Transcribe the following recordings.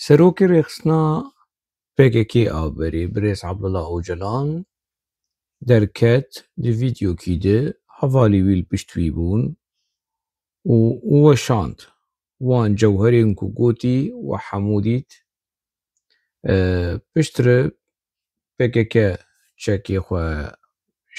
Serokê Rêxistina PKK avberî Birêz Abdullah Öcalan derket di vîdyokî de hevalî wî li pişt wî bûn û weşand wan cewherên ku gotî we hemû dît piştre PKK çekê xwe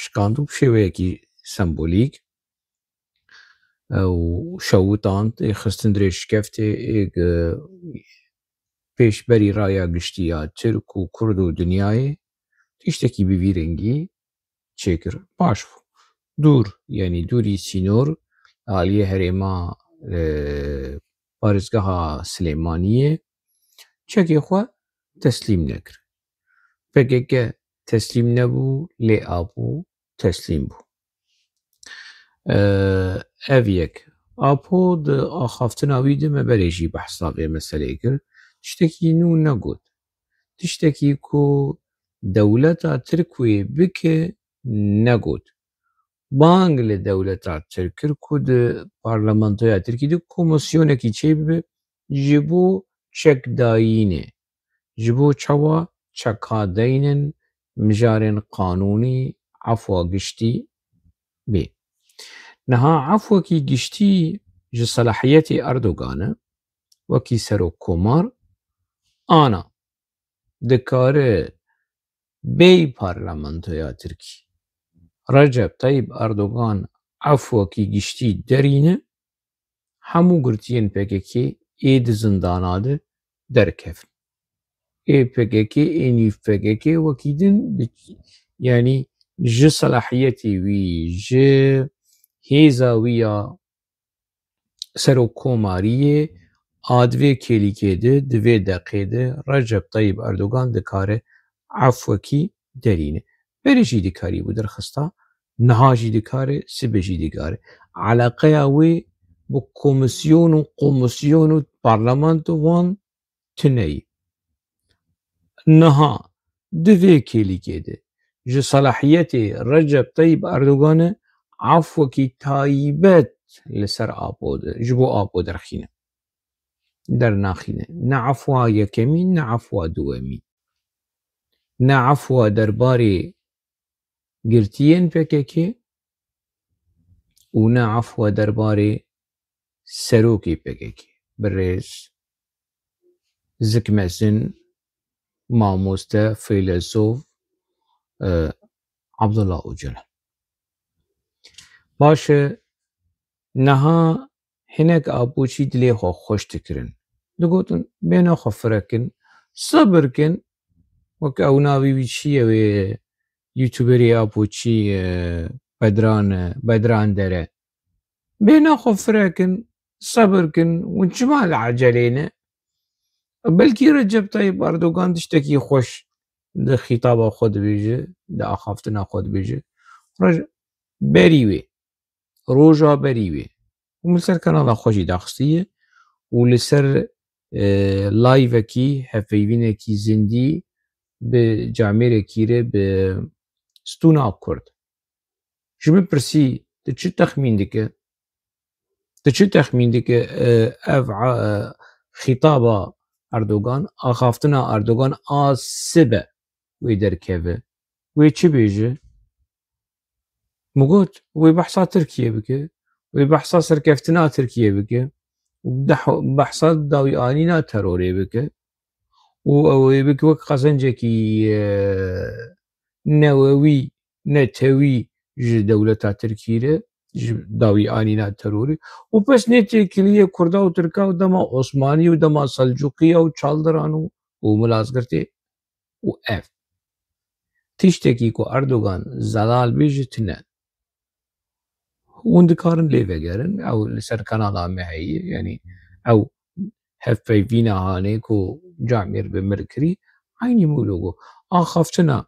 şikand û bi şêweyekî sembolîk û şewitand ê xistin dirê şikeftê ê pêşberî raya giştî ya Tirk û Kurd û dinyayê tiştekî bi vî rengî çêkir. Baş bû. Dûr yanî dûrî sînor aliyê herêma parêzgeha Silêmaniyê çekê xwe teslîm nekir. PKK teslîm nebû lê Apo teslîm bû. Ev yek. Apo di axaftina wî de me berê jî behsa vê meseleyê kir. Tiştekî nû negot. Tiştekî ku dewleta Tirkiyê bike negot. Bang li dewleta Tirk kir ku di parlamentoya Tirkiyê de komisyonekî çêbibe ji bo çekdayînê, ji bo çawa çekadayînên mijarên qanûnî efwa giştî bê. Niha efwekî giştî ji selahiyetê Erdogan e wekî serokkomar ana dikare bêy parlamentoya Tirkî Recep Tayyip Erdogan efwekî giştî derîne hemû girtiyên PKK ê di zindana de derkevin. Ê PKK ê nîv PKK wekî din yanî ji selahiyetê wî ji hêza wî ya serokkomariyê a divê kêlîkê de di vê deqê de Recep Tayyip Erdogan dikare efwekî derîne. Berê jî dikarîbû derxista, niha jî dikare, sibê jî dikare. Eleqeya wê bi komisyon û komisyon û parlamento wan tune ye. Niha di vê kêlîkê de ji selahiyetê Recep Tayyip Erdoganê efwekî taybet li ser Apo de ji bo Apo derxîne. Dernaxîne. Ne efwa yekemî ne efwa duwemî. Ne efwa derbarê girtiyên PKK û ne efwa derbarê serokê PKK Birêz Zikmezin mamoste feylesof Abdullah Öcalan. Baş e niha hinek Apoçî dilê xwe xweş dikirin. Digotin bêhna xwe firekin, sebir kin wek ew navê wî çi ye wê youtuberê Apoçî Bedran Dere. Bêhna xwe firekin, sebir kin hûn çima li ecelê ne? Belkî Recep Tayyip Erdogan tiştekî xweş di xîtaba xwe dibêje, di axaftina xwe dibêje. Berî wê, roja berî wê. Hûn li ser kanala xwe jî daxistiye û li ser layvekî hevpeyvînekî zindî bi camêrekî re bi stûna Kurd. Ji min pirsî tu çi texmîn dike? Tu çi texmîn dike ev xîtaba Erdogan, axaftina Erdogan a sibe wê derkeve. Wê çi bêje? Migot wê behsa Tirkiye bike, wê behsa serkeftina Tirkiye bike, behsa dawîanîna terorê bike û ew ê bike wek qezencekî newewî netewî ji dewleta Tirkî re ji dawîanîna terorê û pes nêtêkiliyê Kurda û Tirka û dema Osmanî û dema Selcuqiya û Çaldiran û Milazgirtê û ev. Tiştekî ku Erdogan zelal bêje tune. Hûn dikarin lê vegerin ew li ser kanala me heye yanî ew hevpeyvîna hanê ku camêr bi mir kirî aynî mûlogo. Axaftina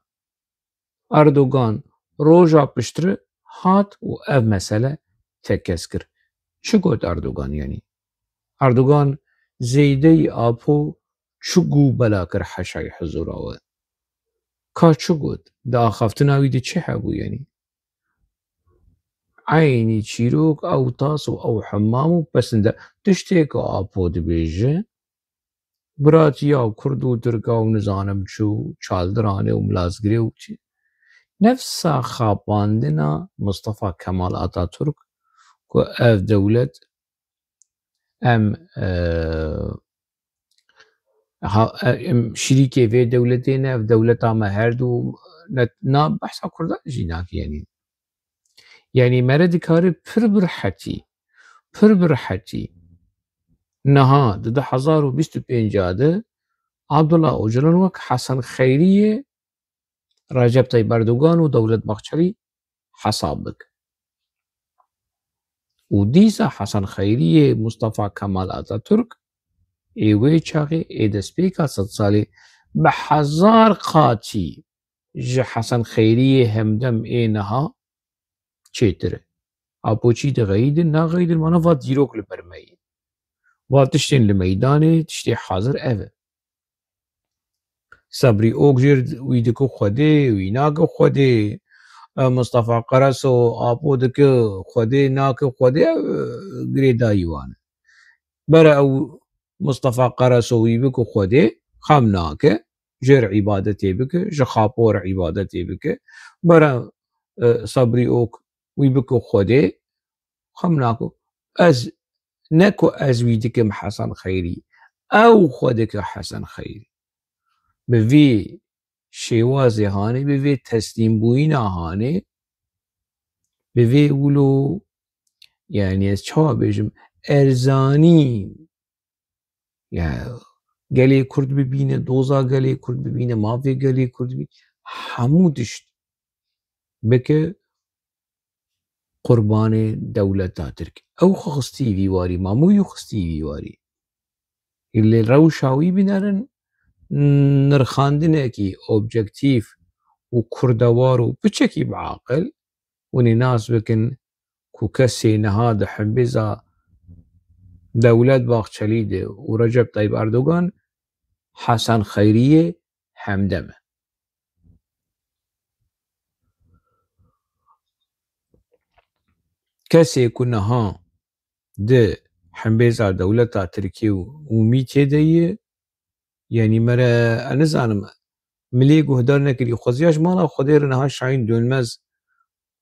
Erdogan roja piştre hat û ev mesele tekkes kir. Çi got Erdogan yanî? Erdogan zêydeyî Apo çi gû bela kir heşayê huzûra we? Ka çi got? Di axaftina wî de çi hebû yanî? Aynî çîrok ew tas û ew hemam û pesinde. Tiştê ku Apo dibêje براتيا وكرد وتركا ونزانم شو شالدرانه وملازقري وشي نفسا خاباندنا مصطفى كمال اتاتورك كو اف دولة ام شريكي في دولتين اف دولة ما هردو نا بحثا كردا جيناك يعني مرد كاري پر برحتي نها ده 1025 عبد الله اوجلان وك حسن خيرية رجب طيب اردوغان ودولة باخشري حسابك وديسا حسن خيرية مصطفى كمال اتاتورك ايوه چاقي اي دسبيكا 100 سالي بحزار قاتي جي حسن خيرية همدم اي نها چيتر ابوچي ده غيد نا غيد المانا فات زيروك لبرمي واتشتين لميداني تشتي حاضر اوه صبري اوگجر ويدكو خده ويناك خده مصطفى قرسو آپو دكو خده ناك خده گريدا يوان برا او مصطفى قرسو ويبكو خده خمناك جر عبادتي بك جخابور عبادتي بك برا صبري اوك ويبكو خده خمناكو از نكو از ويدكم حسن خيري او خودك حسن خيري بوی شێوازێ هانێ بوێ تەسلیم بووینا هانێ بوێ ولۆ یعنی ez çawa bêjim erzanî gelê Kurd bibîne doza gelê Kurd bibîne mavê gelê Kurd bî hemû tişt bike qurbanê dewleta Tirk ew xwe xistî vî warî mamûyî xistî vî warî lê rewşa wî bînerin نرخاندنێکی ئۆبجەکتیڤ و کوردەوار و بچێکی بعاقل ونی ناس بکن کو کەسێ نەها دە حەمبێزا دەولەت باخچەلیدێ و ڕەجەب تایب ئەردۆگان حەسەن خەیریە هەمدەمە کەسێ کو نەها دە حەمبێزا دەولەتا ترکیە و ومی تێدەیە يعني مرا أنزانم ملي قهدار نكري خوزياش مالا خدير نها شاين دونمز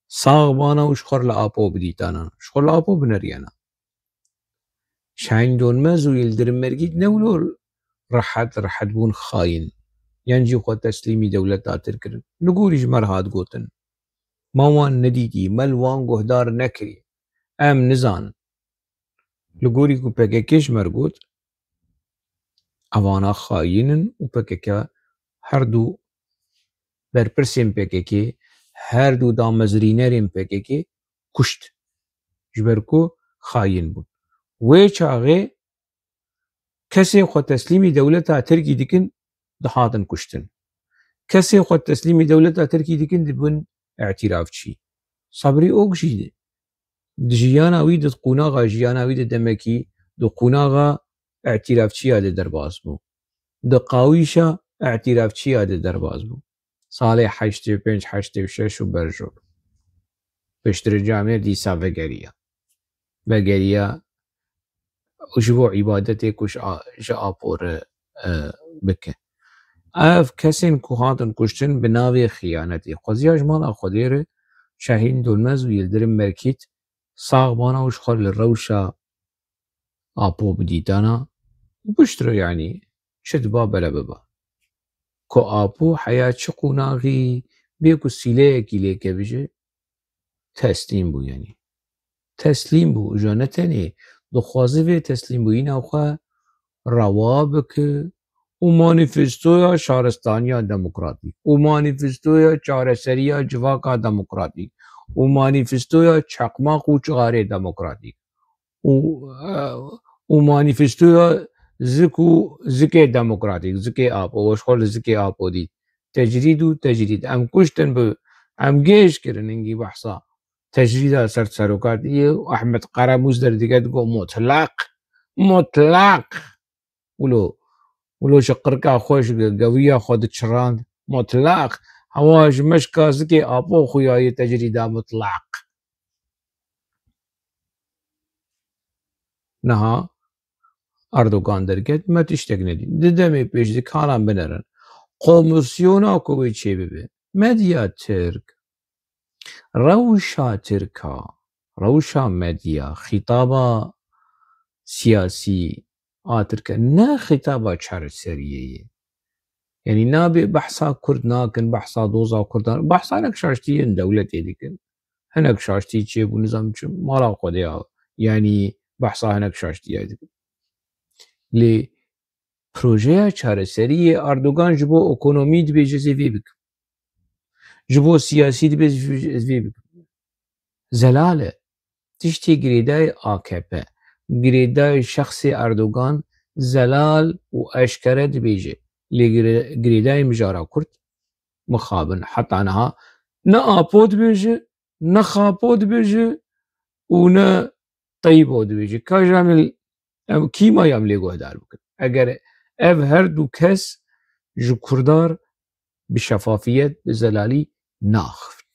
صاغ بانا وشخر لآبو بديتانا شخر لآبو بنريانا شاين دونمز ويلدرم مرقيد نولو رحد بون خاين ينجي خو تسليمي دولة تاتركر نقوليش مرهاد قوتن ماوان نديدي ملوان قهدار نكري ام نزان لقولي كو بكيش مرقوت اوانا خاينن و PKK هر دو برپرسین PKK هر دو دامزرینرین PKK کشت جبرکو خاین بود وی چاغه کسی خود تسلیمی دولتا ترکی دیکن دهاتن کشتن کسی خود تسلیمی دولتا ترکی دیکن دبن اعتراف چی صبری اوگ جیده دجیانا وی دد قوناغا جیانا وی دد دمکی دو قوناغا اعتراف چی هذا درباز بو دقاويشا اعتراف چی هذا درباز بو صالح 85 86 وبرجو بشتر جامعة ديسا وگريا وشبو عبادتي كش جابور بك اف كسين كوهاتن كشتن بناوي خيانتي خوزياج مالا خدير شاهين دولمز ويلدرم مركيت صاغبانا وشخر للروشا ابو بديتانا وبشتر يعني شد بابا لبابا كو ابو حياة شقوناغي بيكو سيليه كيليكا بيجي تسليم بو يعني تسليم بو جانتني دخوازي في تسليم بو ينا وخا روابك ومانيفستويا شارستانيا ديمقراطي ومانيفستويا چارسريا جواكا ديمقراطي ومانيفستويا چقماق و چغاري ديمقراطي ومانيفستويا زكي ديمقراطيك زكي ابو وشخول زكي ابو دي تجريد ام كشتن ب ام جيش كرن انجي بحصا تجريد سرت سروكاتي واحمد قراموس در ديگه تقول مطلق ولو شقركا خوش قوية خود تشراند مطلق هواج مشكا زكي ابو خويا تجريده مطلق نها اردوغان درکت ما تشتک ندین ددمی پیش دی کارم بنرن قومسیونا کوی چی ببه مدیا ترک روشا ترکا روشا مدیا خطابا سیاسی آترکا نه خطابا چارەسەریەیە يعني نابي بحثا كرد ناكن بحثا دوزا كردان بحثا هناك شاشتين دولة ديكن هناك شاشتي تشيب ونظام مالا قديا يعني بحثا هناك شاشتي ديكن لي بروجيا چارەسەریە ئەردوغان ji bo ekonomî dibêje zêvê bikin ji bo siyasî dibêje zêvê bikin zelal e tiştê girêdayê AKP girêdayê şexsê Erdogan zelal û eşkere dibêje lê girêdayê mijara Kurd mixabin heta niha ne apo dibêje ne xapo dibêje û ne Tayîbo dibêje ka ji em kîmayê em lê guhdar bikin eger ev her du kes ji Kurdar bi şefafiyet bi zelalî naxivin.